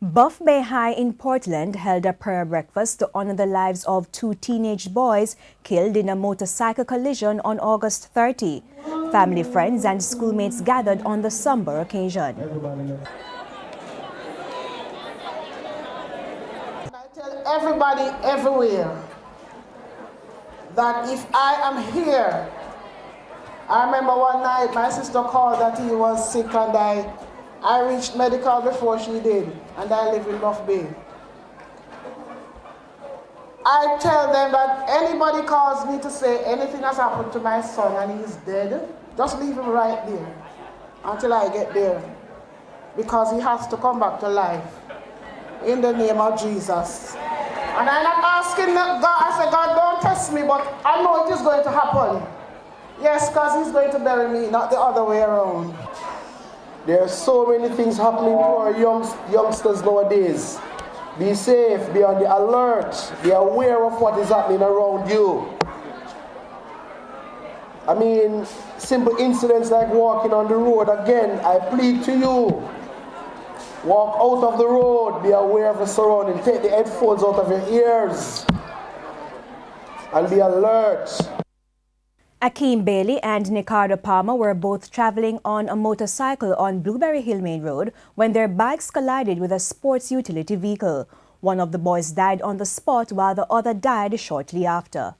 Buff Bay High in Portland held a prayer breakfast to honor the lives of two teenage boys killed in a motorcycle collision on August 30. Family, friends, and schoolmates gathered on the somber occasion. I tell everybody everywhere that if I am here, I remember one night my sister called that he was sick and I reached medical before she did, and I live in Buff Bay. I tell them that anybody calls me to say anything has happened to my son and he's dead, just leave him right there until I get there, because he has to come back to life in the name of Jesus. And I'm not asking God, I say, God, don't test me, but I know it is going to happen. Yes, because he's going to bury me, not the other way around. There are so many things happening to our youngsters nowadays. Be safe, be on the alert, be aware of what is happening around you. I mean, simple incidents like walking on the road, again, I plead to you. Walk out of the road, be aware of the surrounding, take the headphones out of your ears, and be alert. Akeem Bailey and Nicardo Palmer were both traveling on a motorcycle on Blueberry Hill Main Road when their bikes collided with a sports utility vehicle. One of the boys died on the spot while the other died shortly after.